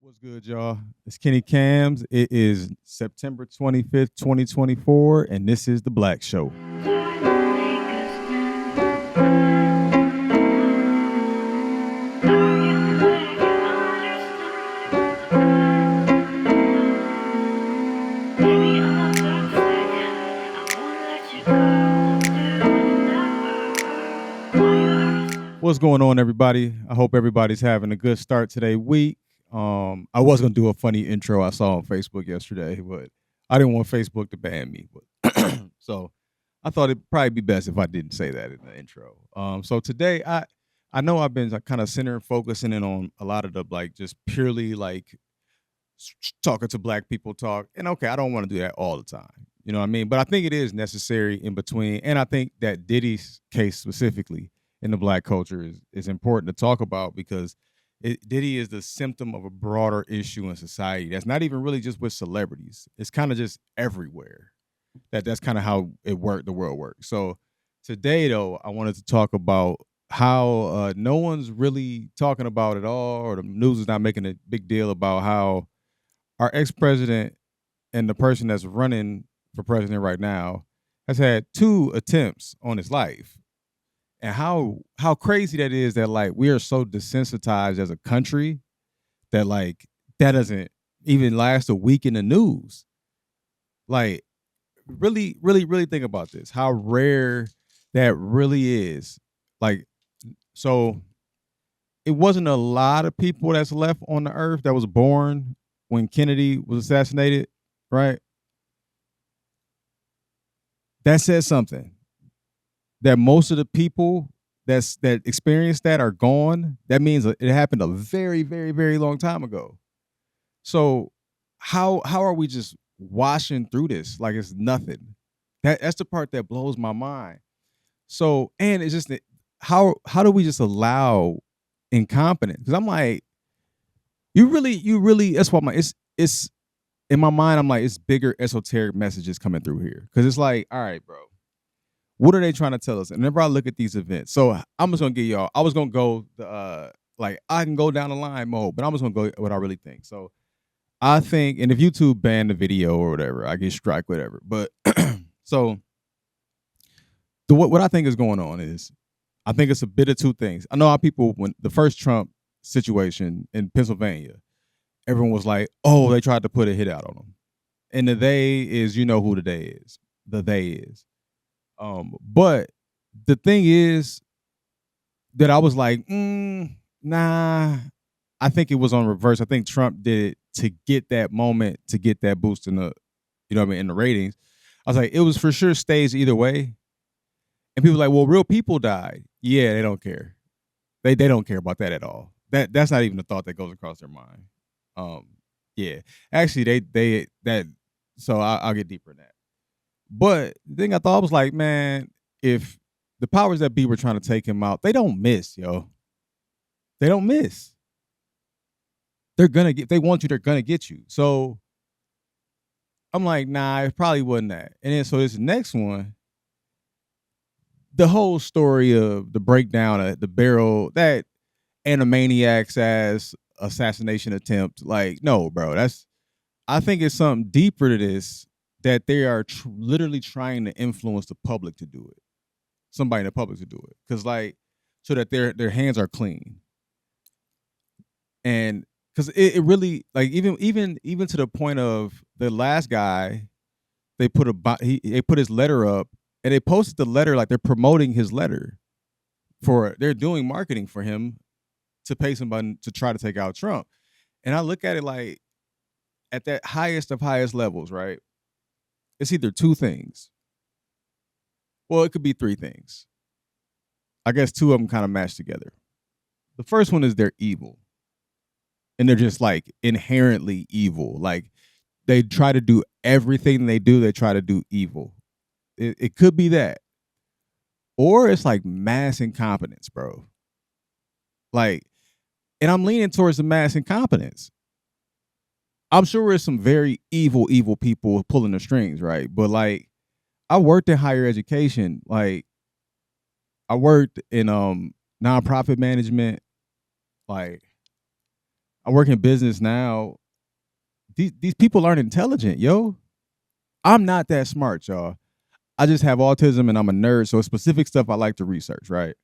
What's good, y'all? It's Kenny Kamz. It is September 25th, 2024, and this is The Black Show. What's going on, everybody? I hope everybody's having a good start today week. I was gonna do a funny intro I saw on Facebook yesterday, but I didn't want Facebook to ban me. But so I thought it'd probably be best if I didn't say that in the intro. So today I know I've been kind of centering, focusing in on a lot of the just purely talking to black people talk. And okay, I don't want to do that all the time. You know what I mean? But I think it is necessary in between. And I think that Diddy's case specifically in the black culture is important to talk about because Diddy is the symptom of a broader issue in society that's not even really just with celebrities. It's kind of just everywhere. That's kind of how the world works. So today, though, I wanted to talk about how no one's really talking about it all, or the news is not making a big deal about how our ex-president and the person that's running for president right now has had 2 attempts on his life. And how crazy that is that we are so desensitized as a country that that doesn't even last a week in the news. Really, really, really think about this. How rare that really is. So it wasn't a lot of people that's left on the earth that was born when Kennedy was assassinated, right? That says something. That most of the people that experienced that are gone. That means it happened a very, very, very long time ago. So how are we just washing through this like it's nothing? That's the part that blows my mind. So, and it's just how do we just allow incompetence? Because I'm like, you really. That's why it's in my mind. I'm like, it's bigger esoteric messages coming through here because it's like, all right, bro. What are they trying to tell us? And whenever I look at these events, so I'm just gonna give y'all. I was gonna go I can go down the line mode, but I'm just gonna go what I really think. So I think, and if YouTube banned the video or whatever, I get strike whatever. But so what I think is going on is, I think it's a bit of 2 things. I know how people, when the first Trump situation in Pennsylvania, everyone was like, "Oh, they tried to put a hit out on them," and the they is, you know who the they is. The they is. But the thing is that I was like, nah, I think it was on reverse. I think Trump did it to get that moment, to get that boost in the, in the ratings. I was like, it was for sure staged either way. And people were like, well, real people died. Yeah, they don't care. They don't care about that at all. That's not even a thought that goes across their mind. Yeah, actually, so I'll get deeper in that. But the thing I thought was like, man, if the powers that be were trying to take him out, they don't miss, yo. They don't miss. They're gonna get. They want you. They're gonna get you. So I'm like, nah, it probably wasn't that. And then so this next one, the whole story of the breakdown of the barrel, that Animaniacs ass assassination attempt. Like, no, bro, I think it's something deeper to this. That they are literally trying to influence the public to do it, somebody in the public to do it, because so that their hands are clean, and because it really even to the point of the last guy, they put they put his letter up and they posted the letter like they're promoting his letter they're doing marketing for him to pay somebody to try to take out Trump, and I look at it like at that highest of highest levels, right? It's either 2 things. Well, it could be 3 things. I guess 2 of them kind of match together. The first one is they're evil. And they're just inherently evil. They try to do everything they do, they try to do evil. It could be that. Or it's mass incompetence, bro. And I'm leaning towards the mass incompetence. I'm sure there's some very evil people pulling the strings, right? But I worked in higher education. I worked in nonprofit management. I work in business now. These people aren't intelligent, yo. I'm not that smart, y'all. I just have autism and I'm a nerd, so it's specific stuff I like to research, right?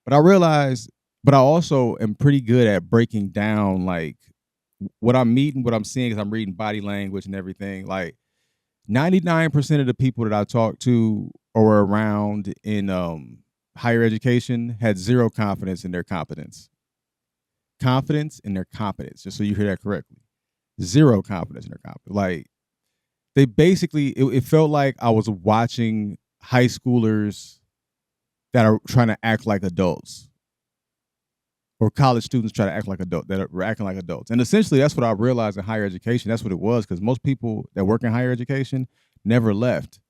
But I realize, but I also am pretty good at breaking down like what I'm meeting, what I'm seeing, because I'm reading body language and everything. Like 99% of the people that I talk to or around in higher education had zero confidence in their competence. Confidence in their competence, just so you hear that correctly. Zero confidence in their competence. Like they basically, it felt like I was watching high schoolers that are trying to act like adults, or college students try to act like adults that are acting like adults. And essentially, that's what I realized in higher education. That's what it was, because most people that work in higher education never left.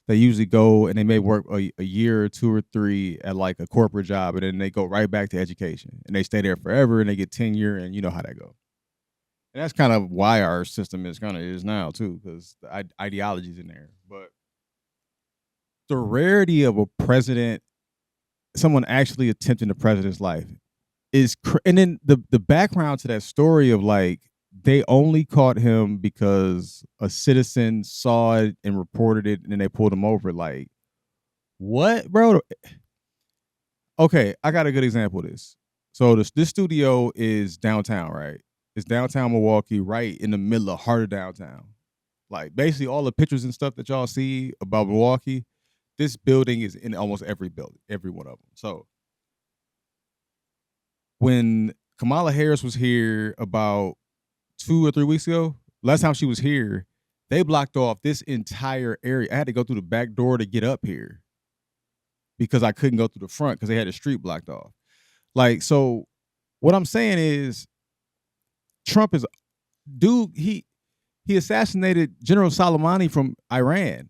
They usually go and they may work a year or two or three at like a corporate job, and then they go right back to education, and they stay there forever, and they get tenure, and you know how that goes. And that's kind of why our system is kind of is now too, because the ideology's in there. But the rarity of a president, someone actually attempting the president's life, and then the background to that story of like they only caught him because a citizen saw it and reported it, and then they pulled him over. Like, what, bro? Okay, I got a good example of this. So this studio is downtown, right? It's downtown Milwaukee, right in the middle of heart of downtown. Like basically all the pictures and stuff that y'all see about Milwaukee, this building is in almost every building, every one of them. So when Kamala Harris was here about 2 or 3 weeks ago, last time she was here, they blocked off this entire area. I had to go through the back door to get up here because I couldn't go through the front because they had the street blocked off. Like, so what I'm saying is Trump is dude, he assassinated General Soleimani from Iran.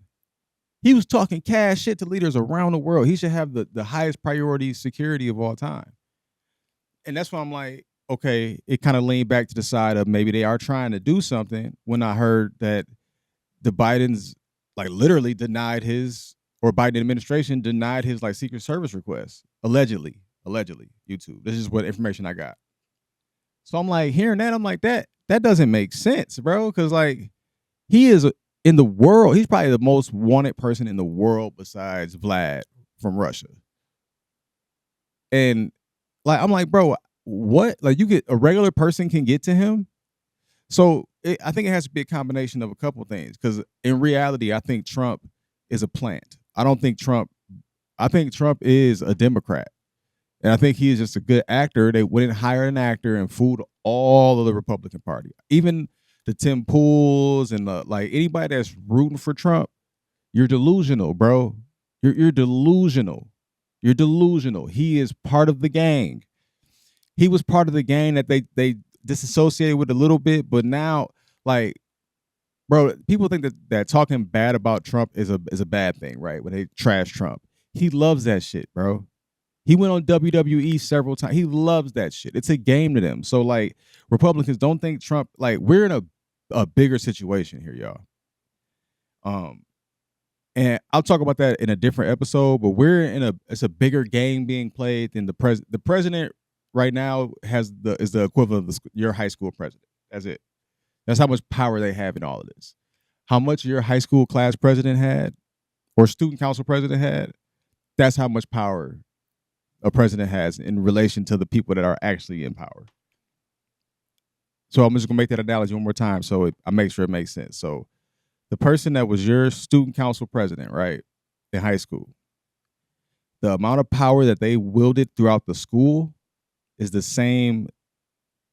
He was talking cash shit to leaders around the world. He should have the highest priority security of all time. And that's why I'm like, okay, it kind of leaned back to the side of maybe they are trying to do something, when I heard that the Bidens like literally denied his, or Biden administration denied his like Secret Service request. Allegedly, YouTube. This is what information I got. So I'm like, hearing that, I'm like, that doesn't make sense, bro. Because like he is in the world, he's probably the most wanted person in the world besides Vlad from Russia. And like, I'm like, bro, what? Like, you get a regular person can get to him. So I think it has to be a combination of a couple things. Because in reality, I think Trump is a plant. I think Trump is a Democrat. And I think he is just a good actor. They wouldn't hire an actor and fooled all of the Republican Party. Even the Tim Pools and like anybody that's rooting for Trump, you're delusional, bro. You're delusional. You're delusional. He is part of the gang. He was part of the gang that they disassociated with a little bit, but now, like, bro, people think that talking bad about Trump is a bad thing, right? When they trash Trump. He loves that shit, bro. He went on WWE several times. He loves that shit. It's a game to them. So like Republicans don't think Trump, like we're in a bigger situation here, y'all. And I'll talk about that in a different episode, but it's a bigger game being played than the president. The president right now is the equivalent of your high school president. That's it. That's how much power they have in all of this. How much your high school class president had or student council president had, that's how much power a president has in relation to the people that are actually in power. So I'm just gonna make that analogy one more time so I make sure it makes sense. So the person that was your student council president, right, in high school, the amount of power that they wielded throughout the school is the same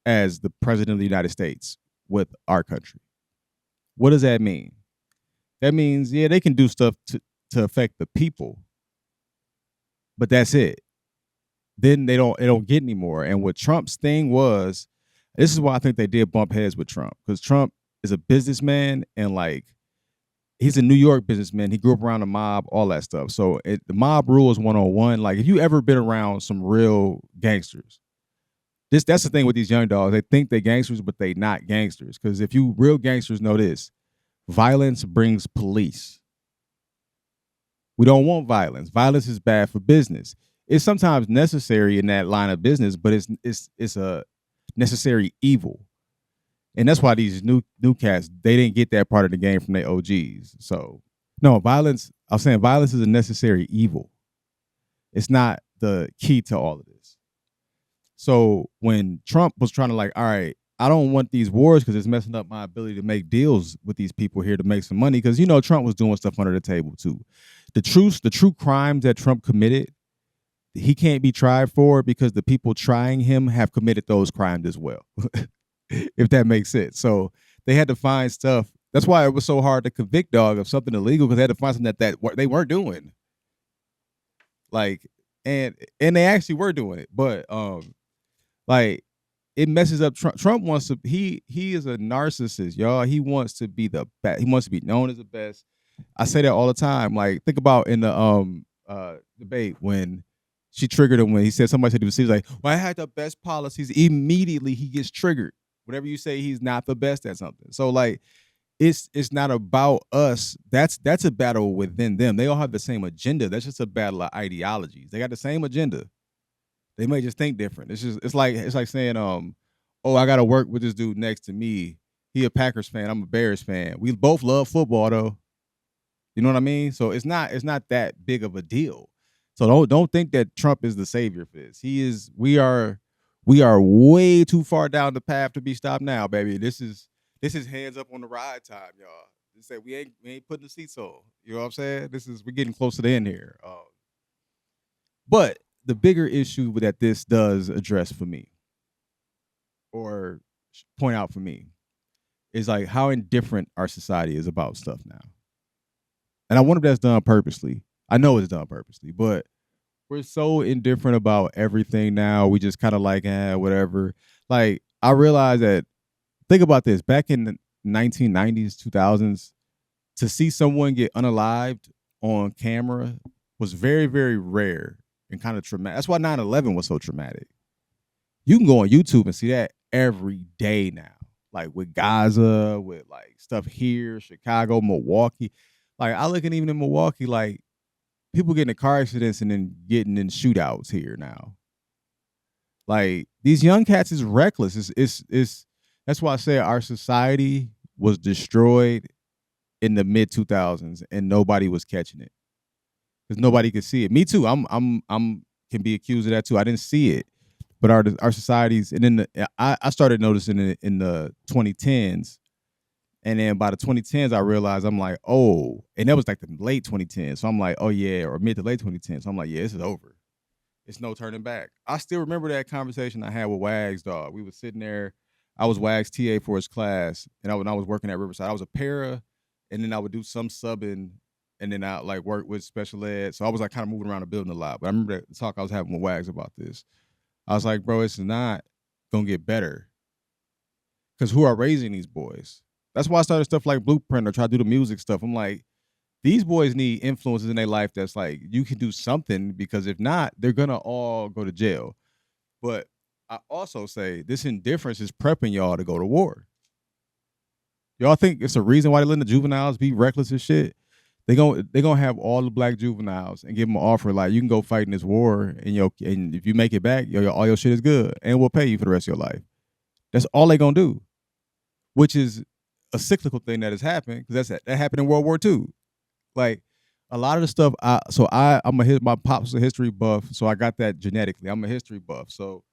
as the president of the United States with our country. What does that mean? That means, yeah, they can do stuff to affect the people, but that's it. Then they don't get any more. And what Trump's thing was, this is why I think they did bump heads with Trump, because Trump is a businessman and like he's a New York businessman. He grew up around the mob, all that stuff. So the mob rule is 101. Like if you ever been around some real gangsters, that's the thing with these young dogs. They think they're gangsters, but they not gangsters. Because if you real gangsters know this, violence brings police. We don't want violence. Violence is bad for business. It's sometimes necessary in that line of business, but it's necessary evil. And that's why these new cats, they didn't get that part of the game from their OGs. So no, violence, I'm saying violence is a necessary evil. It's not the key to all of this. So when Trump was trying to like, all right, I don't want these wars because it's messing up my ability to make deals with these people here to make some money. Because Trump was doing stuff under the table too. The true crimes that Trump committed, he can't be tried for because the people trying him have committed those crimes as well. If that makes sense. So they had to find stuff. That's why it was so hard to convict dog of something illegal, because they had to find something that they weren't doing. Like, and they actually were doing it, but like it messes up. Trump wants to. He is a narcissist, y'all. He wants to be the best. He wants to be known as the best. I say that all the time. Like, think about in the debate when she triggered him when he said somebody said he was like, "Well, I had the best policies." Immediately he gets triggered. Whenever you say he's not the best at something, so like it's not about us. That's a battle within them. They all have the same agenda. That's just a battle of ideologies. They got the same agenda. They may just think different. It's like saying, oh, I gotta work with this dude next to me. He a Packers fan, I'm a Bears fan. We both love football though. You know what I mean? So it's not that big of a deal. So don't think that Trump is the savior for this. He is. We are way too far down the path to be stopped now, baby. This is hands up on the ride time, y'all. They say we ain't putting the seats on. You know what I'm saying? We're getting close to the end here. But the bigger issue that this does address for me, or point out for me, is like how indifferent our society is about stuff now. And I wonder if that's done purposely. I know it's done purposely, but we're so indifferent about everything now. We just kind of like, whatever. Like, I realize that, think about this, back in the 1990s, 2000s, to see someone get unalived on camera was very, very rare and kind of traumatic. That's why 9/11 was so traumatic. You can go on YouTube and see that every day now. Like with Gaza, with like stuff here, Chicago, Milwaukee. Like, I look at even in Milwaukee, like people getting in car accidents and then getting in shootouts here now. Like, these young cats is reckless. It's that's why I say our society was destroyed in the mid 2000s and nobody was catching it because nobody could see it. Me too. I'm can be accused of that too. I didn't see it, but our societies, and then I started noticing it in the 2010s. And then by the 2010s, I realized, I'm like, oh, and that was like the late 2010s. So I'm like, oh yeah, or mid to late 2010s. So I'm like, yeah, this is over. It's no turning back. I still remember that conversation I had with Wags, dog. We was sitting there. I was Wags TA for his class, and when I was working at Riverside, I was a para, and then I would do some subbing, and then I like work with special ed. So I was like kind of moving around the building a lot. But I remember the talk I was having with Wags about this. I was like, bro, it's not gonna get better, because who are raising these boys? That's why I started stuff like Blueprint or try to do the music stuff. I'm like, these boys need influences in their life that's like, you can do something, because if not, they're gonna all go to jail. But I also say this indifference is prepping y'all to go to war. Y'all think it's a reason why they letting the juveniles be reckless as shit? They gonna have all the black juveniles and give them an offer like, you can go fight in this war, and if you make it back, all your shit is good, and we'll pay you for the rest of your life. That's all they gonna do, which is a cyclical thing that has happened, because that happened in World War II. Like, a lot of the stuff, my pops was a history buff, so I got that genetically. I'm a history buff, so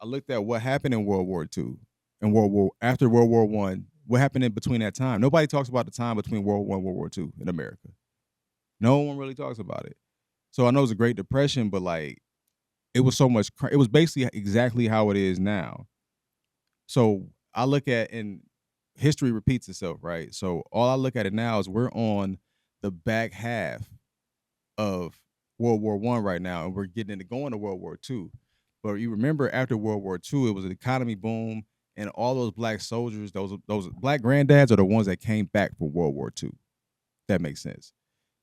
I looked at what happened in World War II and after World War One. What happened in between that time? Nobody talks about the time between World War I and World War II in America. No one really talks about it. So I know it's a Great Depression, but like, it was so much. It was basically exactly how it is now. So I look at, and history repeats itself, right? So all I look at it now is we're on the back half of World War One right now, and we're getting into going to World War II. But you remember, after World War II, it was an economy boom, and all those black soldiers, those black granddads, are the ones that came back from World War II. That makes sense.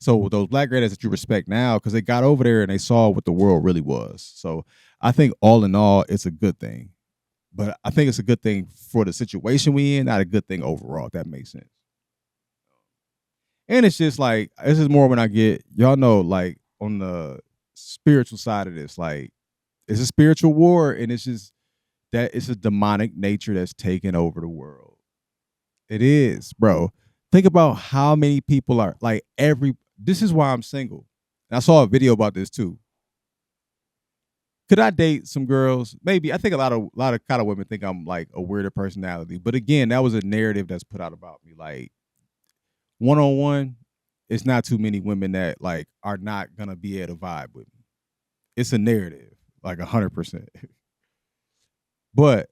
So those black granddads that you respect now, because they got over there and they saw what the world really was. So I think all in all, it's a good thing. But I think it's a good thing for the situation we in, not a good thing overall, if that makes sense. And it's just like, this is more when I get, y'all know, like on the spiritual side of this, like, it's a spiritual war, and it's just, that it's a demonic nature that's taken over the world. It is, bro. Think about how many people are like every. This is why I'm single. And I saw a video about this too. Could I date some girls? Maybe. I think a lot of kind of women think I'm like a weirder personality. But again, that was a narrative that's put out about me. Like one on one, it's not too many women that like are not gonna be able to vibe with me. It's a narrative, like 100%. But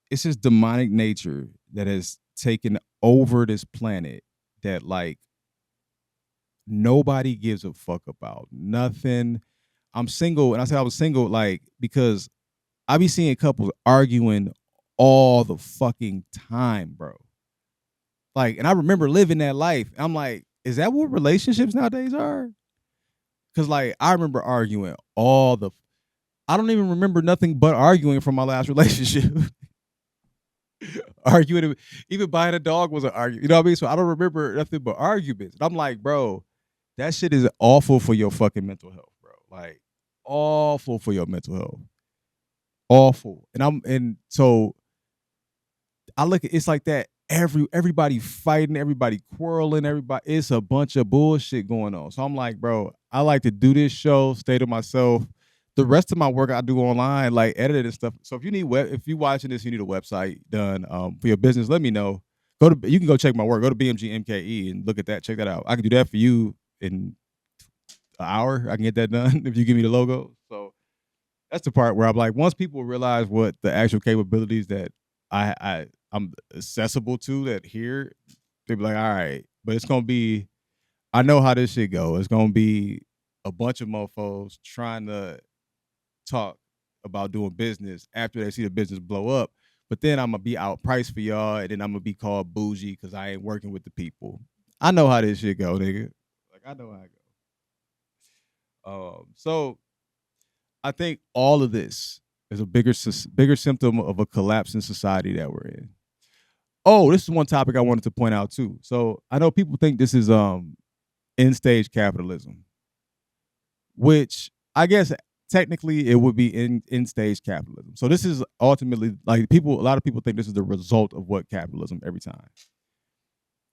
it's this demonic nature that has taken over this planet that like nobody gives a fuck about. Nothing. I'm single, and I said I was single like because I be seeing couples arguing all the fucking time, bro. Like, and I remember living that life. I'm like, is that what relationships nowadays are? Cause like I remember arguing all the. I don't even remember nothing but arguing from my last relationship. Arguing, even buying a dog was an argument. You know what I mean? So I don't remember nothing but arguments. And I'm like, bro, that shit is awful for your fucking mental health, bro. Like, awful for your mental health. Awful. And so I look at it's like that. Everybody fighting, everybody quarreling, everybody. It's a bunch of bullshit going on. So I'm like, bro, I like to do this show, stay to myself. The rest of my work I do online, like editing and stuff. So if you need if you watching this, you need a website done for your business. Let me know. You can go check my work. Go to BMG MKE and look at that. Check that out. I can do that for you in an hour. I can get that done if you give me the logo. So that's the part where I'm like, once people realize what the actual capabilities that I'm accessible to that here, they be like, all right, but it's gonna be. I know how this shit go. It's gonna be a bunch of mofos trying to talk about doing business after they see the business blow up. But then I'm gonna be outpriced for y'all, and then I'm gonna be called bougie because I ain't working with the people. I know how this shit go, nigga. Like I know how it go. So I think all of this is a bigger symptom of a collapse in society that we're in. Oh, this is one topic I wanted to point out too. So I know people think this is end stage capitalism, which I guess technically it would be in stage capitalism. So this is ultimately like a lot of people think this is the result of what capitalism every time.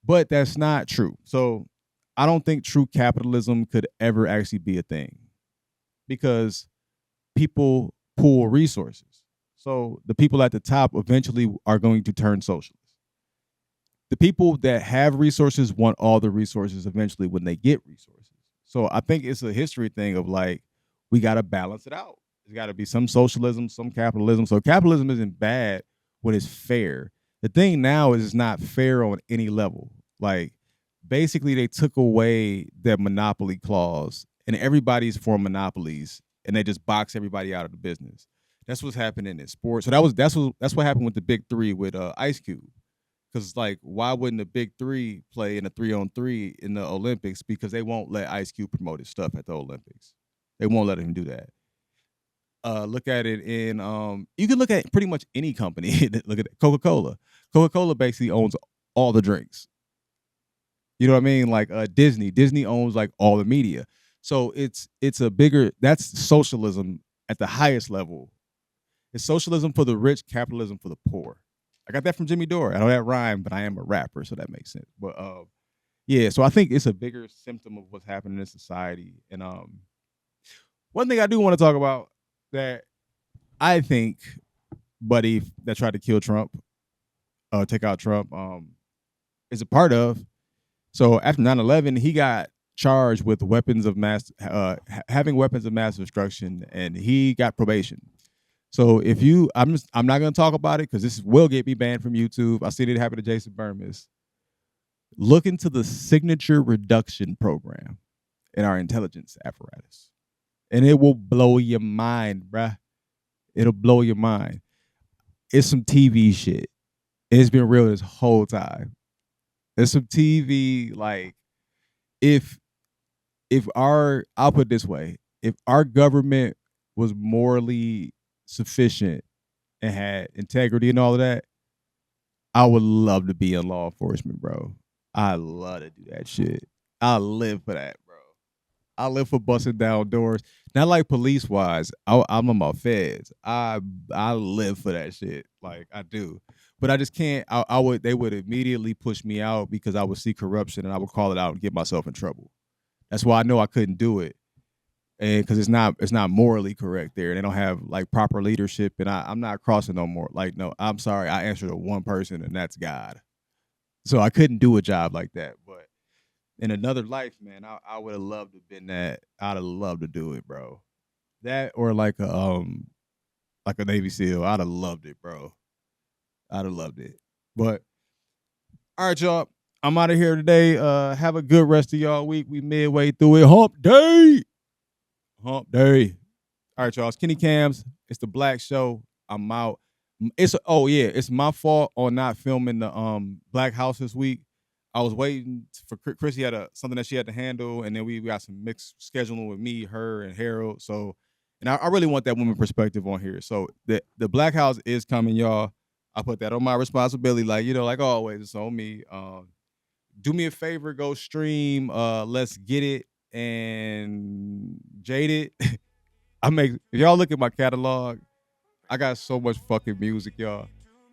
But that's not true. So I don't think true capitalism could ever actually be a thing because people pool resources. So the people at the top eventually are going to turn socialist. The people that have resources want all the resources eventually when they get resources. So I think it's a history thing of like, we got to balance it out. There's got to be some socialism, some capitalism. So capitalism isn't bad when it's fair. The thing now is it's not fair on any level. Like basically they took away the monopoly clause and everybody's for monopolies and they just box everybody out of the business. That's what's happening in sports. So that's what happened with the big three with Ice Cube. Because like, why wouldn't the big three play in a 3-on-3 in the Olympics? Because they won't let Ice Cube promote his stuff at the Olympics. They won't let him do that. Look at it in you can look at pretty much any company. Look at Coca-Cola. Coca-Cola basically owns all the drinks. You know what I mean? Like Disney. Disney owns like all the media. So it's a bigger that's socialism at the highest level. It's socialism for the rich, capitalism for the poor. I got that from Jimmy Dore. I know that rhyme, but I am a rapper, so that makes sense. But yeah, so I think it's a bigger symptom of what's happening in society. And one thing I do want to talk about that I think Buddy that tried to kill Trump, take out Trump, is a part of. So after 9/11, he got charged with having weapons of mass destruction, and he got probation. So I'm not gonna talk about it because this will get me banned from YouTube. I seen it happen to Jason Burmis. Look into the signature reduction program in our intelligence apparatus, and it will blow your mind, bruh. It'll blow your mind. It's some TV shit. It's been real this whole time. It's some TV like if I'll put it this way, if our government was morally sufficient and had integrity and all of that, I would love to be in law enforcement, bro. I love to do that shit. I live for that, bro. I live for busting down doors. Not like police wise. I'm on my feds. I live for that shit. Like I do. But I just can't. I would. They would immediately push me out because I would see corruption and I would call it out and get myself in trouble. That's why I know I couldn't do it, and because it's not morally correct there. They don't have like proper leadership, and I'm not crossing no more. Like no, I'm sorry. I answer to one person, and that's God. So I couldn't do a job like that. But in another life, man, I would have loved to have been that. I'd have loved to do it, bro. That or like a Navy SEAL. I'd have loved it, bro. I'd have loved it. But all right, y'all. I'm out of here today. Have a good rest of y'all week. We midway through it. Hump day. Hump day. All right, y'all. It's Kenny Kamz. It's the Black Show. I'm out. It's my fault on not filming the Black House this week. I was waiting for Chrissy had something that she had to handle, and then we got some mixed scheduling with me, her, and Harold. So, and I really want that woman perspective on here. So the Black House is coming, y'all. I put that on my responsibility, like always, it's on me. Do me a favor, go stream Let's Get It and Jaded. If y'all look at my catalog, I got so much fucking music, y'all.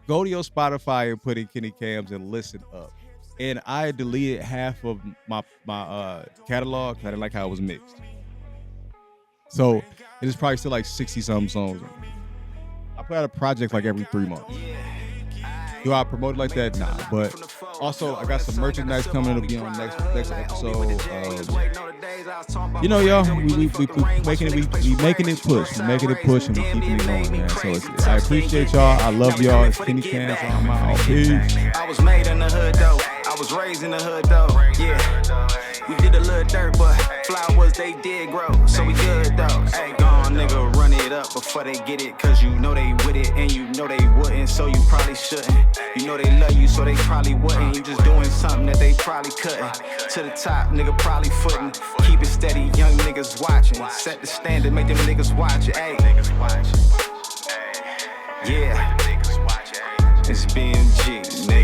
Go to your Spotify and put in Kenny Kamz and listen up. And I deleted half of my catalog because I didn't like how it was mixed. So it is probably still like 60-something songs. I put out a project like every 3 months. Do I promote it like that? Nah. But also, I got some merchandise coming to be on next episode. Y'all, we making it push. We're making it push and we keeping it going, man. So I appreciate y'all. I love y'all. It's Kenny Kamz. I'm out. Peace. I was made in the hood though. I was raised in the hood though. Yeah. We did a little dirt, but flowers they did grow. So we good though. Hey, gone nigga, run it up before they get it. Cause you know they with it and you know they wouldn't. So you probably shouldn't. You know they love you, so they probably wouldn't. You just doing something that they probably couldn't. To the top, nigga probably footing. Keep it steady, young niggas watching. Set the standard, make them niggas watch it. Hey. Yeah. It's BMG, nigga.